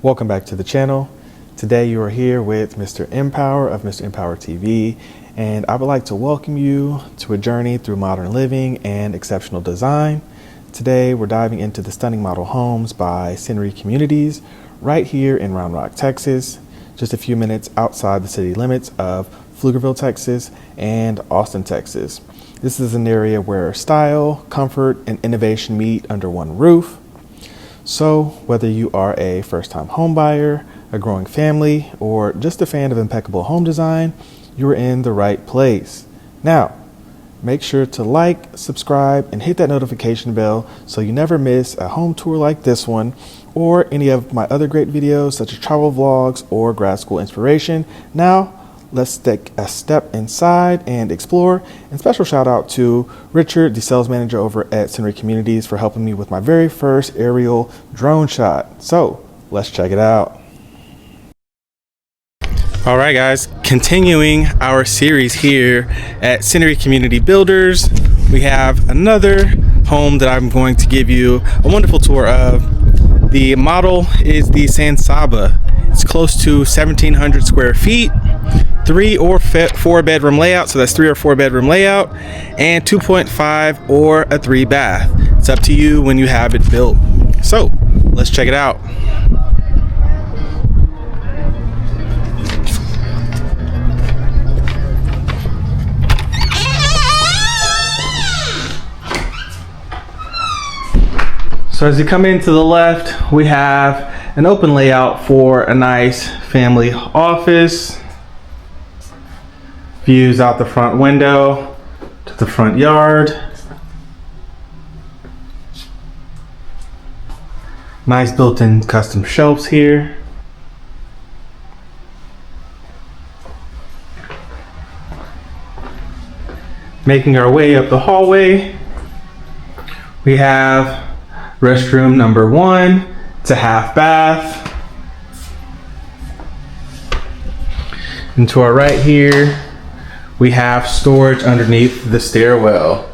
Welcome back to the channel. Today you are here with Mr. Empower of Mr.EmpowerTV, and I would like to welcome you to a journey through modern living and exceptional design. Today we're diving into the stunning model homes by Scenery Communities right here in Round Rock, Texas, just a few minutes outside the city limits of Pflugerville, Texas and Austin, Texas. This is an area where style, comfort, and innovation meet under one roof. So whether you are a first-time home buyer, a growing family, or just a fan of impeccable home design, you are in the right place. Now, make sure to like, subscribe, and hit that notification bell so you never miss a home tour like this one or any of my other great videos such as travel vlogs or grad school inspiration. Now, let's take a step inside and explore. And special shout out to Richard, the sales manager over at Scenery Communities, for helping me with my very first aerial drone shot. So let's check it out. All right, guys, continuing our series here at Scenery Community Builders, we have another home that I'm going to give you a wonderful tour of. The model is the Sans Saaba. It's close to 1,700 square feet. 3 or 4 bedroom layout, so that's 3 or 4 bedroom layout, and 2.5 or a 3 bath. It's up to you when you have it built. So let's check it out. So as you come in to the left, we have an open layout for a nice family office. Views out the front window to the front yard. Nice built-in custom shelves here. Making our way up the hallway, we have restroom number 1. It's a half bath. And to our right here, we have storage underneath the stairwell.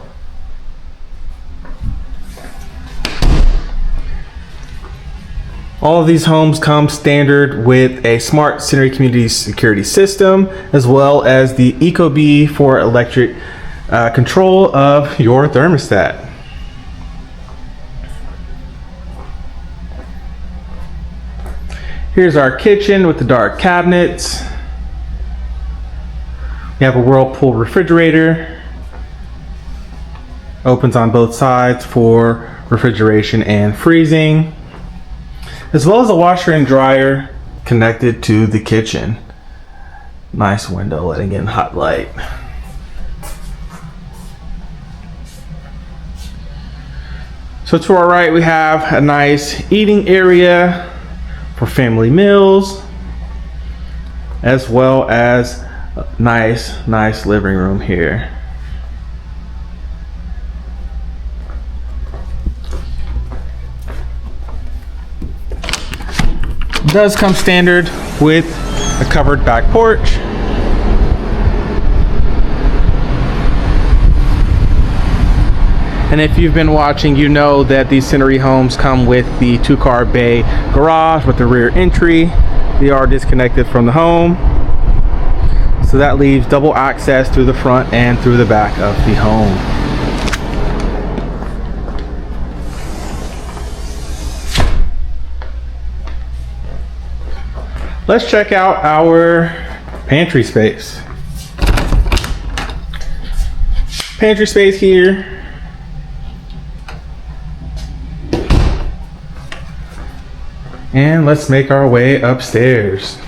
All of these homes come standard with a smart Scenery Communities security system, as well as the ecobee for electric control of your thermostat. Here's our kitchen with the dark cabinets. We have a Whirlpool refrigerator. Opens on both sides for refrigeration and freezing, as well as a washer and dryer connected to the kitchen. Nice window letting in hot light. So to our right, we have a nice eating area for family meals, as well as a nice living room here. It does come standard with a covered back porch. And if you've been watching, you know that these Scenery homes come with the 2-car bay garage with the rear entry. They are disconnected from the home, so that leaves double access through the front and through the back of the home. Let's check out our pantry space. Pantry space here. And let's make our way upstairs.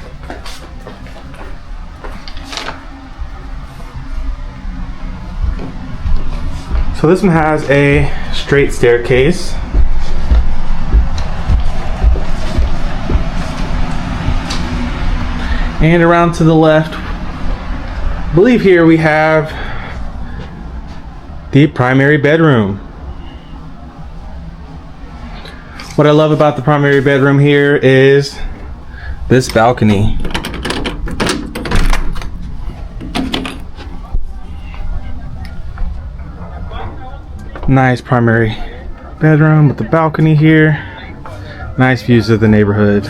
So this one has a straight staircase. And around to the left, I believe here we have the primary bedroom. What I love about the primary bedroom here is this balcony. Nice primary bedroom with the balcony here. Nice views of the neighborhood.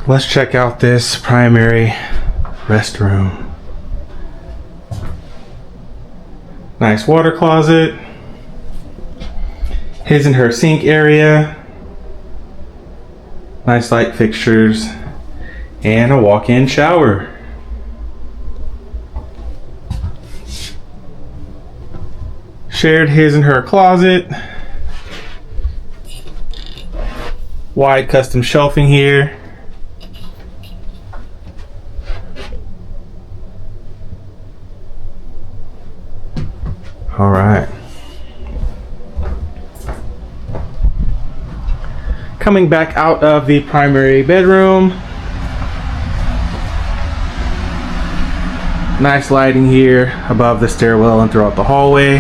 Let's check out this primary restroom. Nice water closet. His and her sink area. Nice light fixtures. And a walk-in shower. Shared his and her closet. Wide custom shelving here. All right. Coming back out of the primary bedroom. Nice lighting here above the stairwell and throughout the hallway.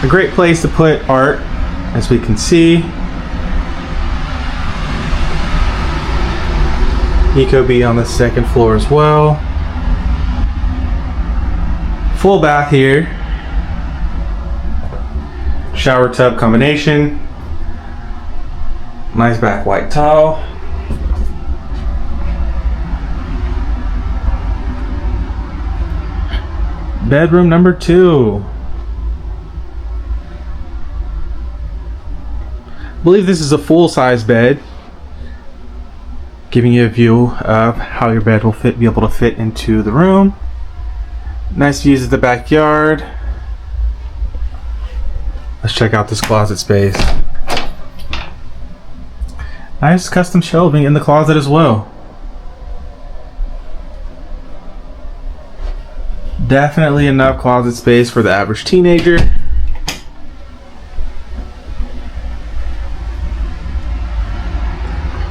A great place to put art, as we can see. Ecobee on the second floor as well. Full bath here. Shower tub combination. Nice back white towel. Bedroom number 2. I believe this is a full-size bed, giving you a view of how your bed will be able to fit into the room. Nice views of the backyard. Let's check out this closet space. Nice custom shelving in the closet as well. Definitely enough closet space for the average teenager.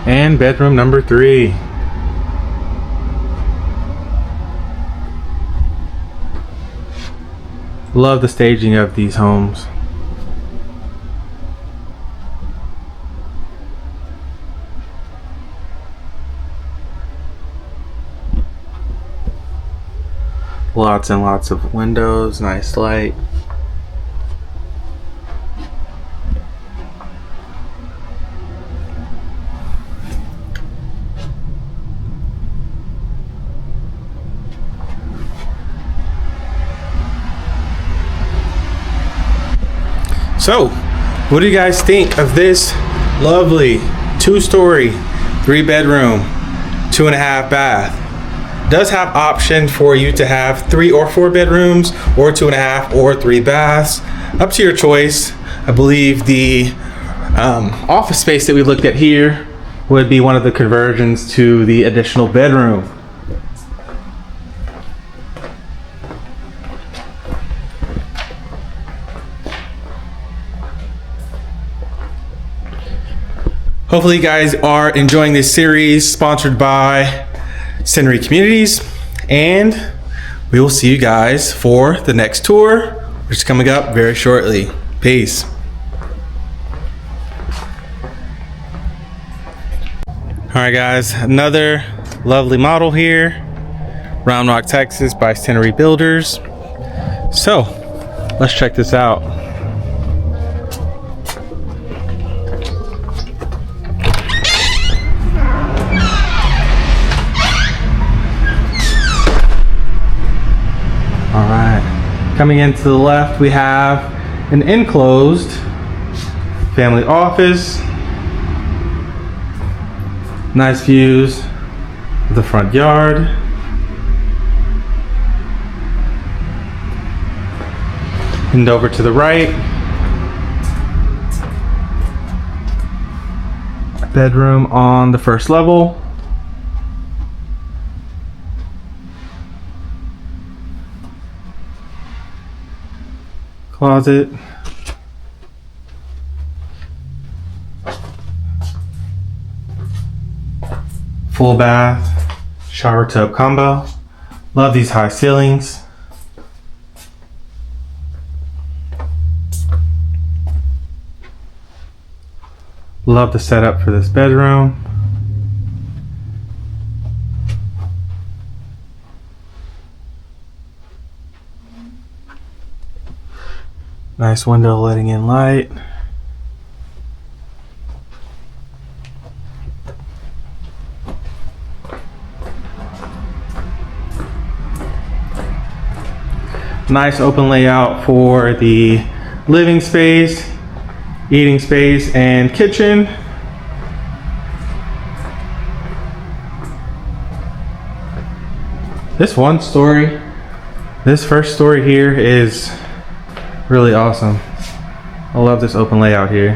And bedroom number 3. Love the staging of these homes. Lots and lots of windows, nice light. So, what do you guys think of this lovely 2-story, 3-bedroom, 2.5 bath? Does have option for you to have 3 or 4 bedrooms, or 2.5 or 3 baths. Up to your choice. I believe the office space that we looked at here would be one of the conversions to the additional bedroom. Hopefully you guys are enjoying this series sponsored by Scenery Communities, and we will see you guys for the next tour, which is coming up very shortly. Peace. Alright guys, another lovely model here, Round Rock, Texas by Scenery Builders. So, let's check this out. Coming in to the left, we have an enclosed family office. Nice views of the front yard. And over to the right, bedroom on the first level. Closet. Full bath, shower tub combo. Love these high ceilings. Love the setup for this bedroom. Nice window letting in light. Nice open layout for the living space, eating space, and kitchen. This first story here is really awesome. I love this open layout here.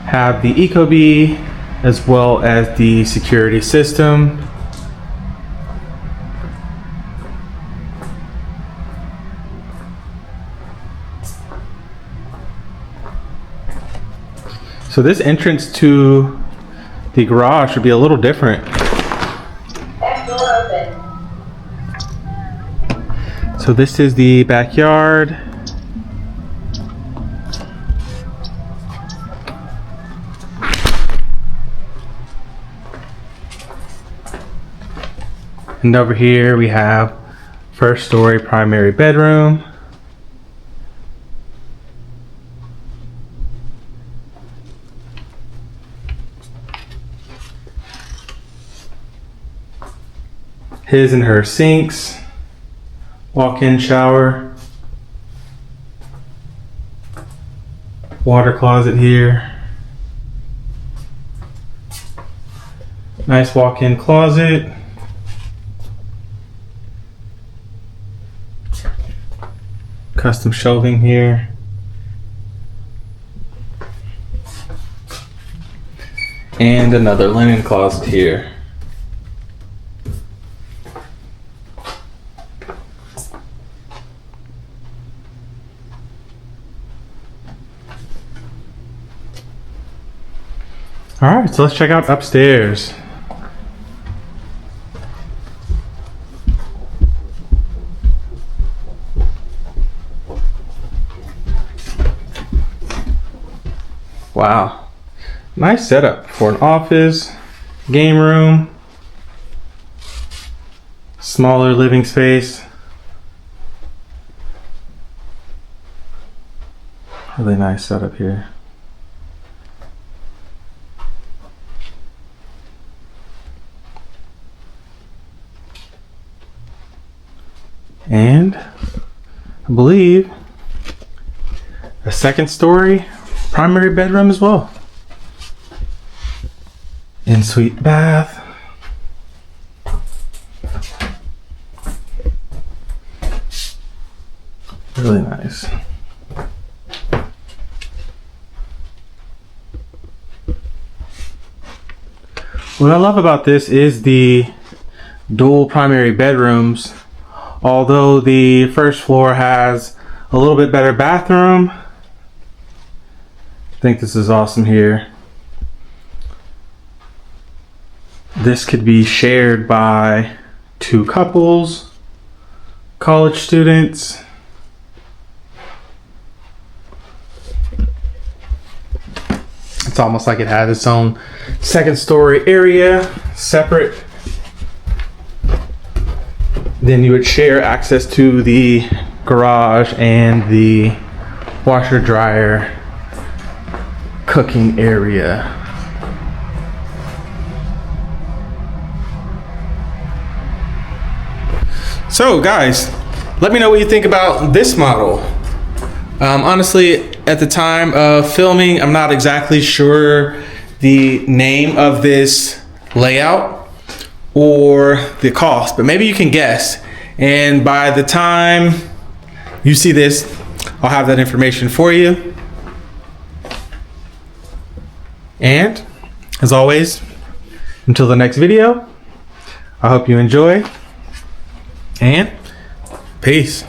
Have the Ecobee as well as the security system. So this entrance to the garage should be a little different. Back door open. So this is the backyard. And over here we have first story primary bedroom. His and her sinks, walk-in shower, water closet here, nice walk-in closet, custom shelving here, and another linen closet here. All right, so let's check out upstairs. Wow, nice setup for an office, game room, smaller living space. Really nice setup here. And I believe a second story primary bedroom as well. En-suite bath. Really nice. What I love about this is the dual primary bedrooms. Although the first floor has a little bit better bathroom, I think this is awesome here. This could be shared by two couples, college students. It's almost like it has its own second story area, separate. Then you would share access to the garage and the washer dryer cooking area. So guys, let me know what you think about this model. Honestly, at the time of filming, I'm not exactly sure the name of this layout or the cost, but maybe you can guess. And by the time you see this, I'll have that information for you. And as always, until the next video, I hope you enjoy, and peace.